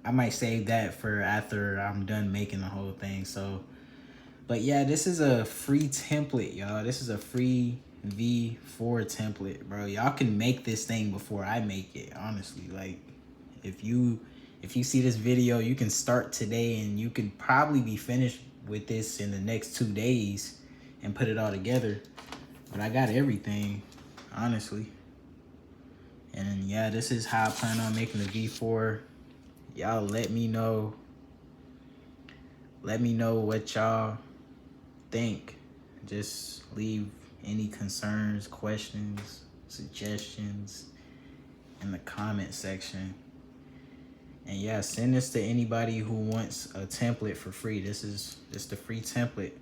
I might save that for after I'm done making the whole thing. So, but yeah, this is a free template, y'all. This is a free V4 template, bro. Y'all can make this thing before I make it, honestly. Like, if you see this video, you can start today, and you can probably be finished with this in the next 2 days and put it all together. But I got everything, honestly. And yeah, this is how I plan on making the V4. Y'all let me know. Let me know what y'all think. Just leave any concerns, questions, suggestions in the comment section. And yeah, send this to anybody who wants a template for free. This is the free template.